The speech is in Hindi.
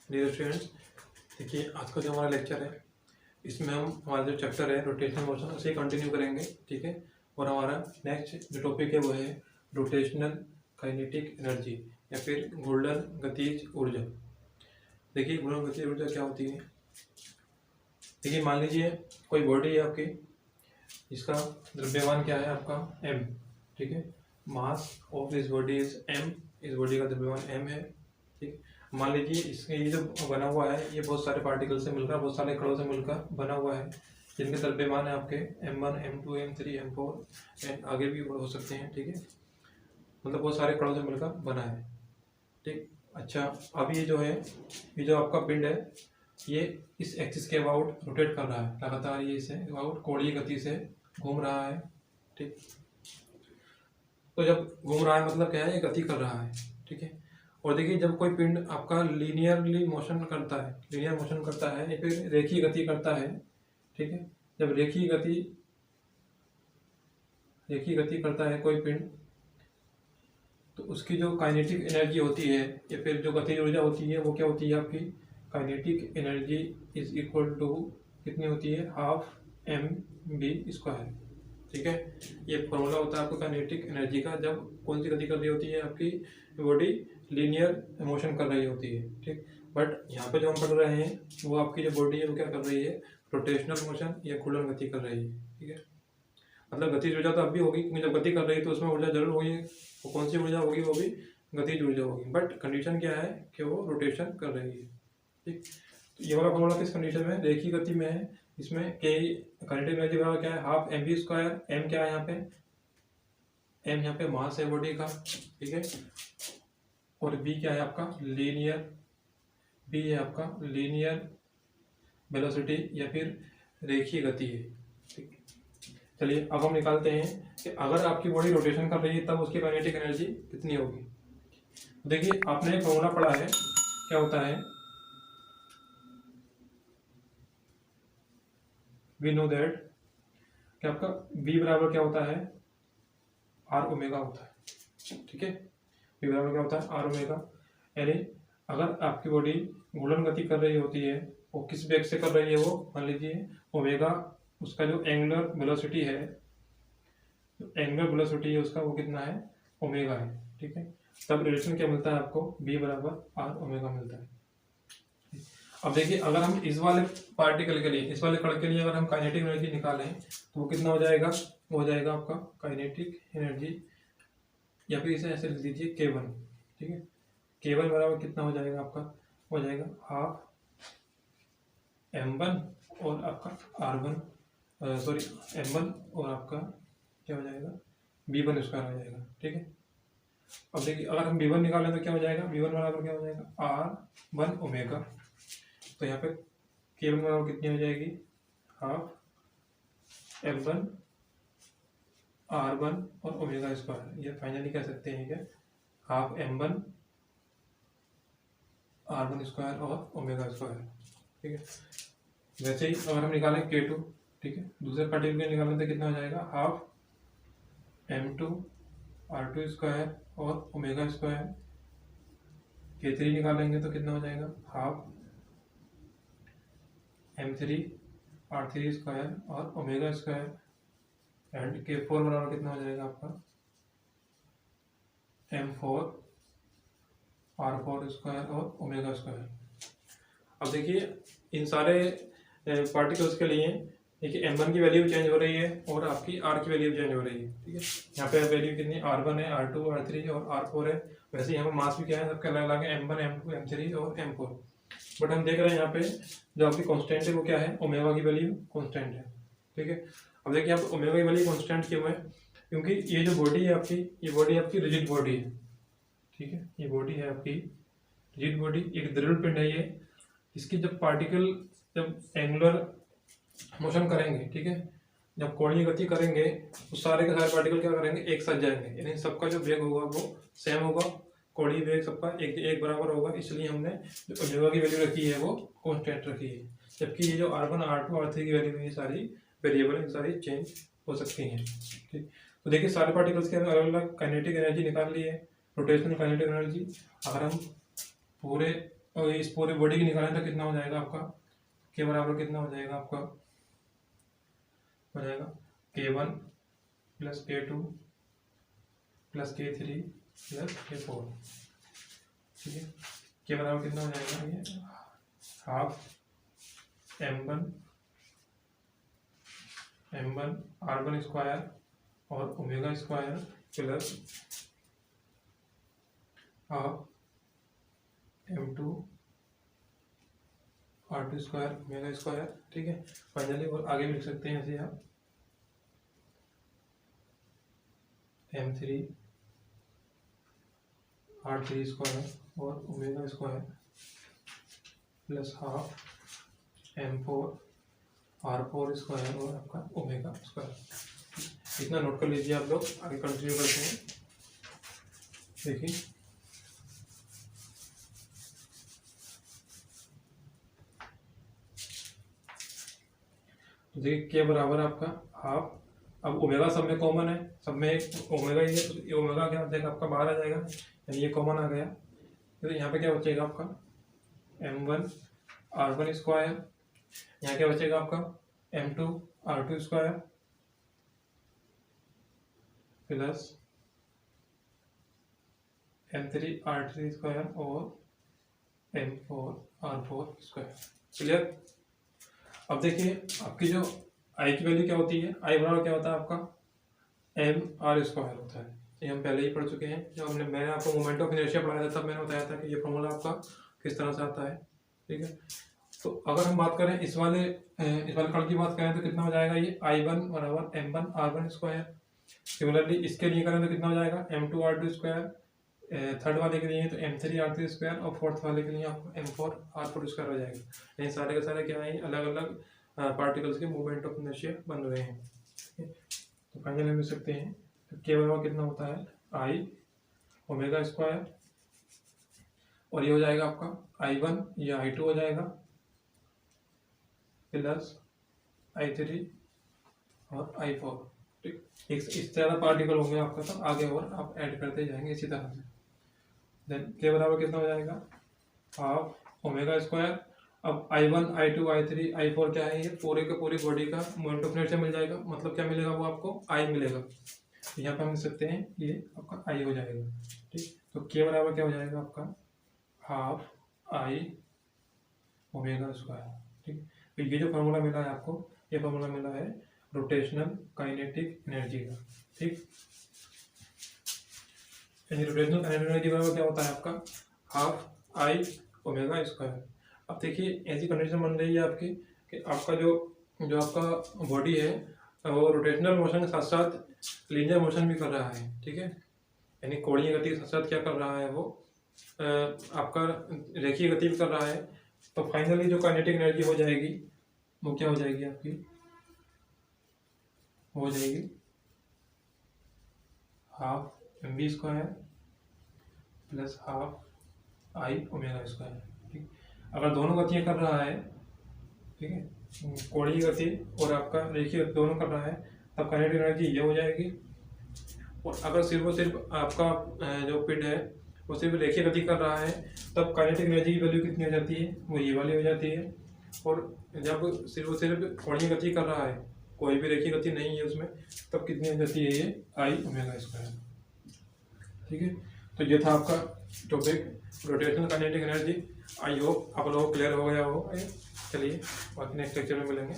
डियर स्टूडेंट्स, देखिए आज का जो हमारा लेक्चर है इसमें हम हमारा जो चैप्टर है रोटेशनल मोशन उसे कंटिन्यू करेंगे, ठीक है। और हमारा नेक्स्ट जो टॉपिक है वो है रोटेशनल काइनेटिक एनर्जी या फिर घूर्णन गतिज ऊर्जा। देखिए घूर्णन गतिज ऊर्जा क्या होती है। देखिए मान लीजिए कोई बॉडी है आपकी, इसका द्रव्यमान क्या है आपका m, ठीक है। Mass of this body is m, इस बॉडी का द्रव्यमान m है, ठीक। मान लीजिए इसके ये जो बना हुआ है ये बहुत सारे पार्टिकल से मिलकर, बहुत सारे कणों से मिलकर बना हुआ है, जिनके द्रव्यमान है आपके m1 m2 m3 m4 and आगे भी हो सकते हैं, ठीक है। मतलब बहुत सारे कणों से मिलकर बना है, ठीक। अच्छा, अब ये जो है, ये जो आपका पिंड है ये इस एक्सिस के अबाउट रोटेट कर रहा है लगातार, ये इसे अबाउट कोणीय गति से घूम रहा है, ठीक। तो जब घूम रहा है मतलब क्या है, ये गति कर रहा है, ठीक है। और देखिए जब कोई पिंड आपका लीनियरली मोशन करता है, लीनियर मोशन करता है या फिर रेखीय गति करता है, ठीक है। जब रेखीय गति करता है कोई पिंड, तो उसकी जो काइनेटिक एनर्जी होती है या फिर जो गतिज ऊर्जा होती है वो क्या होती है आपकी, kinetic energy is equal to कितनी होती है, हाफ mv², ठीक है। ये फॉर्मूला होता है आपको काइनेटिक एनर्जी का, जब कौन सी गति कर रही होती है आपकी बॉडी, लीनियर मोशन कर रही होती है, ठीक। बट यहाँ पे जो हम पढ़ रहे हैं वो आपकी जो बॉडी है वो क्या कर रही है, रोटेशनल मोशन या घूर्णन गति कर रही है, ठीक है। मतलब गतिज ऊर्जा तो अब भी होगी क्योंकि जब गति कर रही है तो उसमें ऊर्जा जरूर होगी, वो कौन सी ऊर्जा होगी, वो भी गतिज ऊर्जा होगी, बट कंडीशन क्या है कि वो रोटेशन कर रही है, ठीक। तो ये वाला फॉर्मूला किस कंडीशन में, रेखीय गति में है। इसमें के काइनेटिक एनर्जी बराबर क्या है, हाफ mv², m क्या है यहाँ पे, m यहाँ पे मास है बॉडी का, ठीक है। और b क्या है आपका, b है आपका लीनियर वेलोसिटी या फिर रेखीय गति है, ठीक। चलिए अब हम निकालते हैं कि अगर आपकी बॉडी रोटेशन कर रही है तब उसकी काइनेटिक एनर्जी कितनी होगी। देखिए आपने एक फॉर्मूला पढ़ा है, क्या होता है, वी नो दैट कि आपका v बराबर क्या होता है, r ओमेगा होता है, ठीक है। v बराबर क्या होता है, r ओमेगा। यानी अगर आपकी बॉडी घूर्णन गति कर रही होती है, वो किस वेग से कर रही है, वो मान लीजिए ओमेगा, उसका जो एंगुलर वेलोसिटी है, जो एंगुलर वेलोसिटी है उसका वो कितना है, ओमेगा है, ठीक है। तब रिलेशन क्या मिलता है आपको, v बराबर r ओमेगा मिलता है। अब देखिए अगर हम इस वाले पार्टिकल के लिए, इस वाले कण के लिए अगर हम काइनेटिक एनर्जी निकालें तो वो कितना हो जाएगा, वो हो जाएगा आपका काइनेटिक एनर्जी, या फिर इसे ऐसे लिख दीजिए k1, ठीक है। k1 बराबर कितना हो जाएगा आपका, हो जाएगा हाफ m1 और आपका r1, सॉरी m1 और आपका क्या हो जाएगा, v1² हो जाएगा, ठीक है। अब देखिए अगर हम v1 निकालें तो क्या हो जाएगा, v1 बराबर क्या हो जाएगा, r1 ओमेगा। तो यहाँ पे k1 बराबर कितनी हो जाएगी, हाफ m1 r1 और ओमेगा²। ये फाइनली कह सकते हैं क्या, हाफ m1 r1² और ओमेगा², ठीक है। वैसे ही अगर हम निकालें k2, ठीक है, दूसरे पार्टिकल के निकालें तो कितना हो जाएगा, हाफ m2 r2² और ओमेगा²। k3 निकालेंगे तो कितना हो जाएगा, हाफ m3 r3² और ओमेगा²। एंड k4 बराबर कितना हो जाएगा आपका, m4 r4² और ओमेगा²। अब देखिए इन सारे पार्टिकल्स के लिए देखिए m1 की वैल्यू चेंज हो रही है और आपकी r की वैल्यू चेंज हो रही है, ठीक है। यहाँ पे वैल्यू कितनी, r1 है, r2 r3 और r4 है। वैसे यहाँ पे मास भी क्या है, सबके अलग अलग है, m1 m2 m3 और m4। बट हम देख रहे हैं यहाँ पे जो आपकी कांस्टेंट है वो क्या है, ओमेगा की वैल्यू कांस्टेंट है, ठीक है। अब देखिए यहाँ पे ओमेगा की वैल्यू कांस्टेंट क्यों है, क्योंकि ये जो बॉडी है आपकी, ये बॉडी आपकी रिजिड बॉडी है, ठीक है। ये बॉडी है आपकी रिजिड बॉडी, एक दृढ़ पिंड है ये। इसकी जब पार्टिकल जब एंगुलर मोशन करेंगे, ठीक है, जब कोणीय गति करेंगे तो सारे के सारे पार्टिकल क्या करेंगे, एक साथ जाएंगे, यानी सबका जो वेग होगा वो सेम होगा, कोणीय वेग सबका एक बराबर होगा। इसलिए हमने जो ओमेगा की वैल्यू रखी है वो कांस्टेंट रखी है। जबकि ये जो r1 r2 r3 की वैल्यू है ये सारी वेरिएबल, सारी चेंज हो सकती हैं, ठीक। तो देखिए सारे पार्टिकल्स के अलग अलग काइनेटिक एनर्जी निकाल ली है, रोटेशनल काइनेटिक एनर्जी। अगर हम पूरे और इस पूरे बॉडी की निकालें तो कितना हो जाएगा आपका, के बराबर कितना हो जाएगा आपका, हो जाएगा K1 plus K2 plus K3 plus K4, ठीक है। के बराबर कितना हो जाएगा, ये हाफ m1 r1 स्क्वायर और omega square plus half m2 r2 square omega square, ठीक है। फाइनली और आगे लिख सकते हैं ऐसे आप m3 r3 स्क्वायर और omega square plus half m4 r4 square और आपका ओमेगा स्क्वायर। इतना नोट कर लीजिए आप लोग, आगे कंटिन्यू करते हैं। देखिए के बराबर आपका हाफ, अब ओमेगा सब में कॉमन है, सब में एक ओमेगा ही है, तो ये ओमेगा क्या हो जाएगा आपका बाहर आ जाएगा, यानी ये कॉमन आ गया। तो यहाँ पे क्या बचेगा आपका m1 r1 स्क्वायर, यहाँ क्या बचेगा आपका m2 r2 square plus m3 r3 square और m4 r4 स्क्वायर। क्लियर। अब देखिए आपकी जो आई की वैल्यू क्या होती है, आई बराबर क्या होता है आपका m r स्क्वायर होता है, ये हम पहले ही पढ़ चुके हैं। जब मैंने आपको मोमेंट ऑफ इनर्शिया पढ़ाया था तब मैंने बताया था कि ये फॉर्मूला आपका किस तरह से आता है, ठीक है। तो अगर हम बात करें इस वाले कण की बात करें तो कितना हो जाएगा, ये I1 बराबर m1 r1 स्क्वायर। सिमिलरली इसके लिए करें तो कितना हो जाएगा m2 r2 स्क्वायर, थर्ड वाले के लिए तो m3 r3 स्क्वायर और फोर्थ वाले के लिए आपको m4 r4 स्क्वायर हो जाएगा। ये सारे के सारे क्या है, अलग अलग पार्टिकल्स के मूवमेंट ऑफ इनर्शिया बन रहे हैं। तो फाइनली हम लिख सकते हैं के बराबर कितना होता है I ओमेगा स्क्वायर, और ये हो जाएगा आपका I1 या I2 हो जाएगा प्लस I3 और I4, ठीक। इस तरह पार्टिकल होंगे आपका, तो आगे और आप ऐड करते जाएंगे इसी तरह से। देन के बराबर कितना हो जाएगा हाफ ओमेगा स्क्वायर। अब I1 I2 I3 I4 क्या है, ये पूरे के पूरी बॉडी का मोमेंट ऑफ इनर्शिया मिल जाएगा, मतलब क्या मिलेगा वो आपको I मिलेगा। तो यहाँ पे हम लिख सकते हैं ये आपका I हो जाएगा, ठीक। तो के बराबर क्या हो जाएगा आपका हाफ I ओमेगा स्क्वायर, ठीक। तो ये जो फार्मूला मिला है आपको, ये फार्मूला मिला है रोटेशनल काइनेटिक एनर्जी का, ठीक। रोटेशनल काइनेटिक एनर्जी बराबर क्या होता है आपका हाफ I ओमेगा स्क्वायर। अब देखिए ऐसी कंडीशन बन रही है आपकी कि आपका जो आपका बॉडी है वो रोटेशनल मोशन के साथ साथ लीनियर मोशन भी कर रहा है, ठीक है। यानी कोणीय गति के साथ साथ क्या कर रहा है वो आपका रेखीय गति भी कर रहा है। तो फाइनली जो काइनेटिक एनर्जी हो जाएगी वो क्या हो जाएगी आपकी, हो जाएगी half mv square plus half I omega square, ठीक। अगर दोनों गतियाँ कर रहा है, ठीक है, कोणीय गति और आपका रेखीय गति दोनों कर रहा है, तब काइनेटिक एनर्जी ये हो जाएगी। और अगर सिर्फ आपका जो पिंड है वो सिर्फ रेखीय गति कर रहा है, तब काइनेटिक एनर्जी की वैल्यू कितनी हो जाती है, वो ये वाली हो जाती है। और जब सिर्फ कोणीय गति कर रहा है, कोई भी रेखीय गति नहीं है उसमें, तब कितनी हो जाती है, ये I ओमेगा स्क्वायर, ठीक है। तो ये था आपका topic rotational kinetic energy. I hope आप लोगों को क्लियर हो गया हो। चलिए बाकी नेक्स्ट लेक्चर में मिलेंगे।